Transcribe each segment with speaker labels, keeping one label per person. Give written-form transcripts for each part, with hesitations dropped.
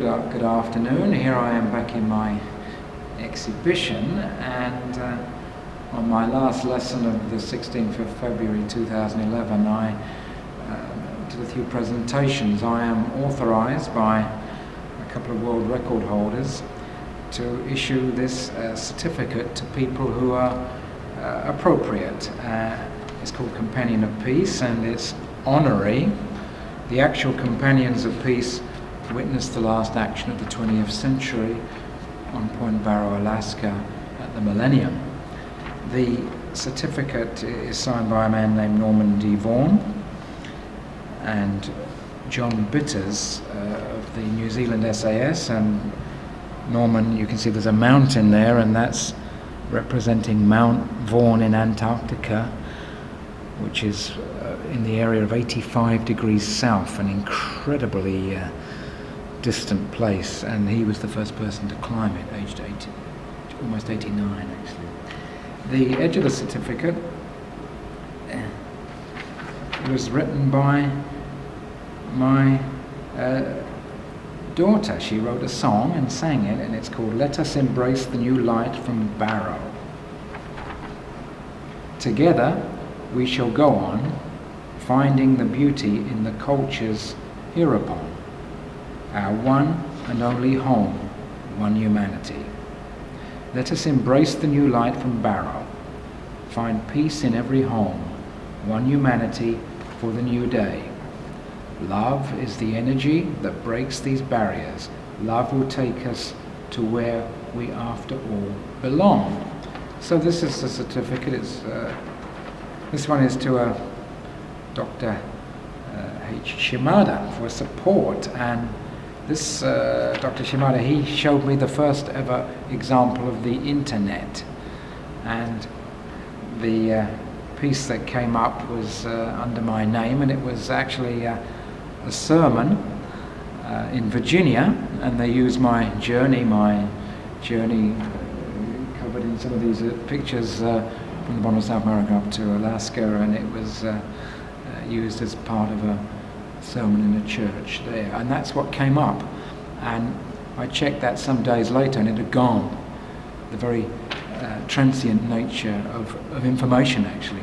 Speaker 1: good afternoon. Here I am back in my exhibition, and on my last lesson of the 16th of February 2011 I did a few presentations. I am authorized by a couple of world record holders to issue this certificate to people who are appropriate. It's called Companion of Peace, and it's honorary. The actual Companions of Peace witnessed the last action of the 20th century on Point Barrow, Alaska at the millennium. The certificate is signed by a man named Norman D. Vaughan and John Bitters of the New Zealand SAS. And Norman, you can see there's a mountain there, and that's representing Mount Vaughan in Antarctica, which is in the area of 85 degrees south, an incredibly distant place, and he was the first person to climb it, aged 80, almost 89 actually. The edge of the certificate was written by my daughter. She wrote a song and sang it, and it's called "Let Us Embrace the New Light from Barrow. Together we shall go on, finding the beauty in the cultures hereupon. Our one and only home, one humanity. Let us embrace the new light from Barrow, find peace in every home, one humanity for the new day. Love is the energy that breaks these barriers. Love will take us to where we after all belong." So this is the certificate. This one is to Dr. H. Shimada for support, and this Dr. Shimada, he showed me the first ever example of the internet, and the piece that came up was under my name, and it was actually a sermon in Virginia, and they used my journey covered in some of these pictures from the bottom of South America up to Alaska, and it was used as part of a sermon in a church there, and that's what came up. And I checked that some days later, and it had gone. The very transient nature of information, actually.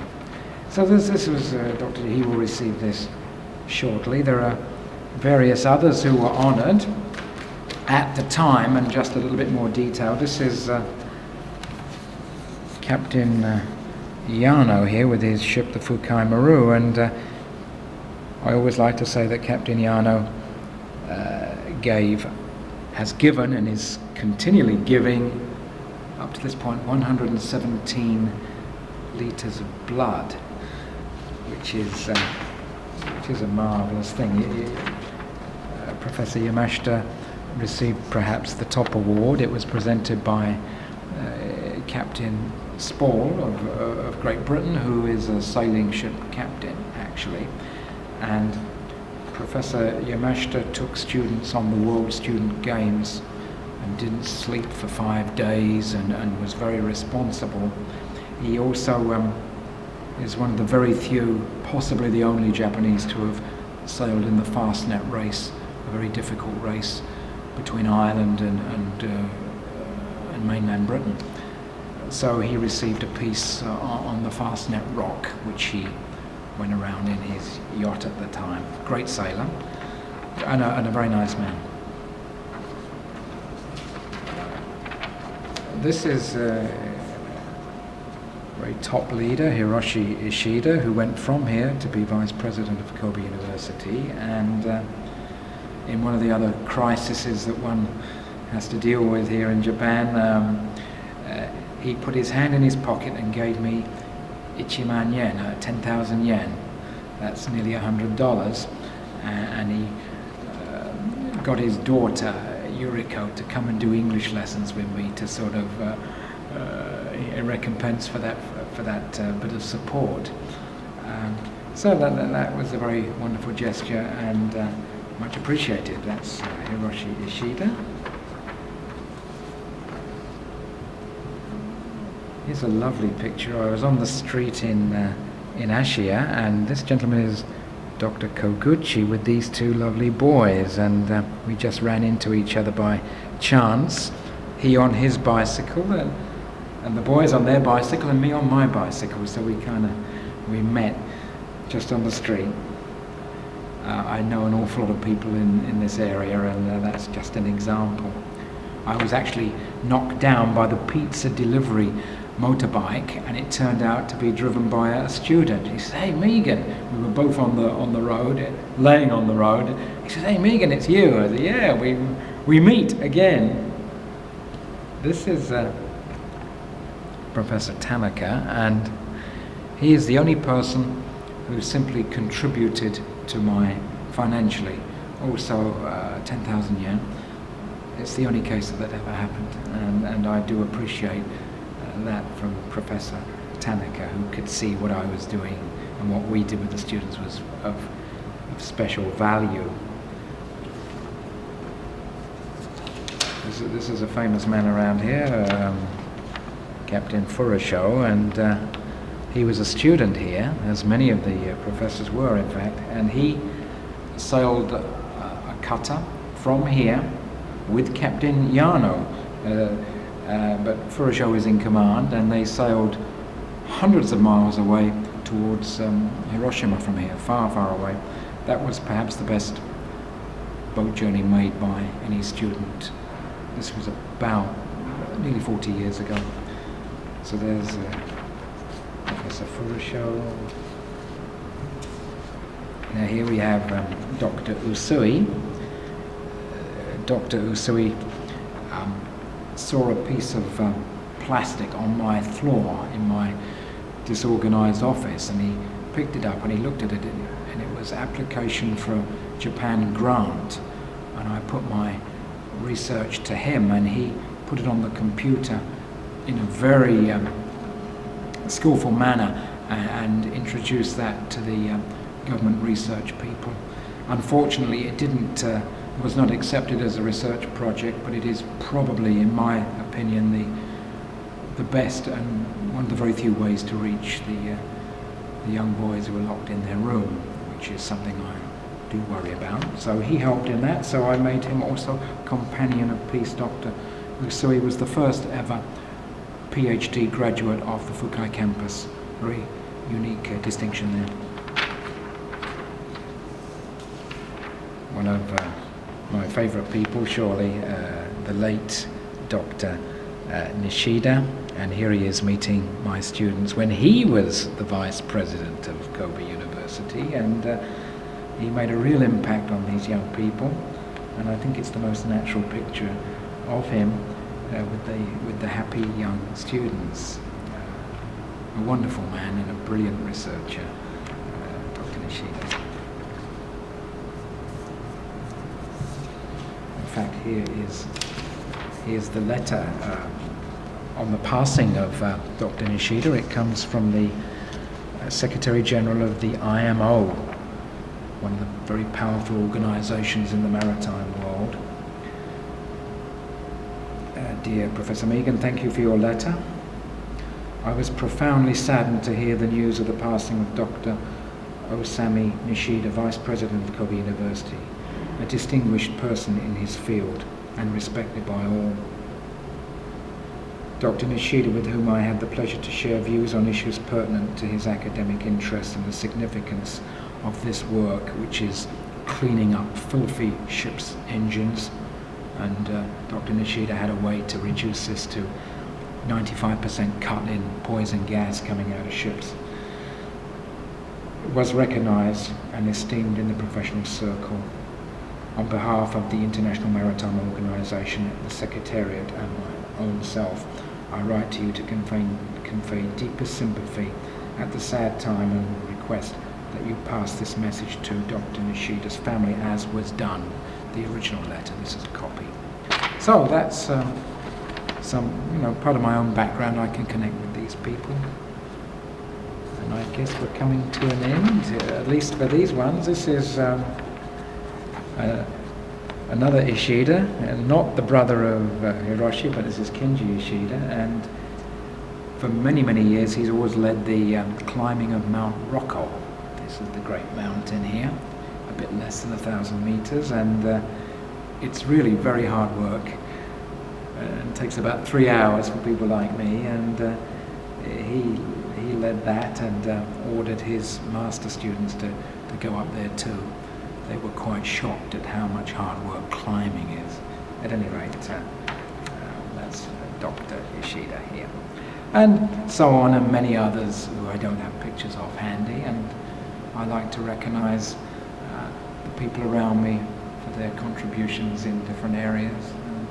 Speaker 1: So this was Dr. He will receive this shortly. There are various others who were honoured at the time, and just a little bit more detail. This is Captain Jano here with his ship, the Fukae Maru, and I always like to say that Captain Jano has given and is continually giving, up to this point, 117 litres of blood, which is a marvellous thing. Professor Yamashita received perhaps the top award. It was presented by Captain Spall of Great Britain, who is a sailing ship captain actually, and Professor Yamashita took students on the World Student Games and didn't sleep for 5 days and was very responsible. He also is one of the very few, possibly the only Japanese to have sailed in the Fastnet race, a very difficult race between Ireland and mainland Britain. So he received a piece on the Fastnet Rock, which he went around in his yacht at the time. Great sailor and a very nice man. This is a very top leader, Hiroshi Ishida, who went from here to be vice president of Kobe University, and in one of the other crises that one has to deal with here in Japan, he put his hand in his pocket and gave me Ichiman yen, 10,000 yen. That's nearly $100. And he got his daughter, Yuriko, to come and do English lessons with me to sort of a recompense for that bit of support. So that was a very wonderful gesture, and much appreciated. That's Hiroshi Ishida. Here's a lovely picture. I was on the street in Ashia, and this gentleman is Dr. Koguchi with these two lovely boys, and we just ran into each other by chance. He on his bicycle, and the boys on their bicycle, and me on my bicycle. So we met just on the street. I know an awful lot of people in this area, and that's just an example. I was actually knocked down by the pizza delivery motorbike, and it turned out to be driven by a student. He said, "Hey Megan," we were both on the road, laying on the road. He said, "Hey Megan, it's you." I said, "Yeah, we meet again." This is Professor Tamaka, and he is the only person who simply contributed to my financially, also 10,000 yen. It's the only case that ever happened, and I do appreciate that from Professor Tanaka, who could see what I was doing and what we did with the students was of special value. This is a famous man around here, Captain Fukae, and he was a student here, as many of the professors were in fact, and he sailed a cutter from here with Captain Jano, but Fukae was in command, and they sailed hundreds of miles away towards Hiroshima from here, far, far away. That was perhaps the best boat journey made by any student. This was about nearly 40 years ago. So there's Professor Fukae. Now here we have Dr. Usui. Dr. Usui saw a piece of plastic on my floor in my disorganized office, and he picked it up and he looked at it, and it was application for a Japan grant, and I put my research to him, and he put it on the computer in a very skillful manner and introduced that to the government research people. Unfortunately, it was not accepted as a research project, but it is probably, in my opinion, the best and one of the very few ways to reach the young boys who are locked in their room, which is something I do worry about. So he helped in that, so I made him also Companion of Peace. Dr. Usui was the first ever PhD graduate of the Fukae campus. Very unique distinction there. One of my favourite people, surely, the late Dr. Nishida, and here he is meeting my students when he was the vice president of Kobe University, and he made a real impact on these young people, and I think it's the most natural picture of him with the happy young students. A wonderful man and a brilliant researcher, Dr. Nishida. In fact, here's the letter on the passing of Dr. Nishida. It comes from the Secretary General of the IMO, one of the very powerful organizations in the maritime world. Dear Professor Megan, thank you for your letter. I was profoundly saddened to hear the news of the passing of Dr. Usui Nishida, Vice President of Kobe University, a distinguished person in his field and respected by all. Dr. Nishida, with whom I had the pleasure to share views on issues pertinent to his academic interests and the significance of this work, which is cleaning up filthy ships' engines, and Dr. Nishida had a way to reduce this to 95% cut in poison gas coming out of ships. It was recognized and esteemed in the professional circle. On behalf of the International Maritime Organization, the Secretariat, and my own self, I write to you to convey deepest sympathy at the sad time and request that you pass this message to Dr. Nishida's family, as was done. The original letter, this is a copy. So that's part of my own background. I can connect with these people. And I guess we're coming to an end, at least for these ones. This is another Ishida, not the brother of Hiroshi, but this is Kenji Yoshida, and for many, many years he's always led the climbing of Mount Rocco. This is the Great Mountain here, a bit less than 1,000 meters, and it's really very hard work. It takes about 3 hours for people like me, and he led that and ordered his master students to go up there too. They were quite shocked at how much hard work climbing is. At any rate, that's Dr. Ishida here. And so on, and many others who I don't have pictures of handy, and I like to recognize the people around me for their contributions in different areas. And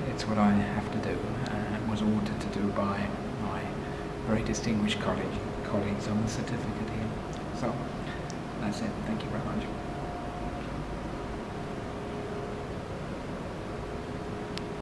Speaker 1: it's what I have to do, and was ordered to do by my very distinguished colleagues on the certificate here. So that's it. Thank you very much.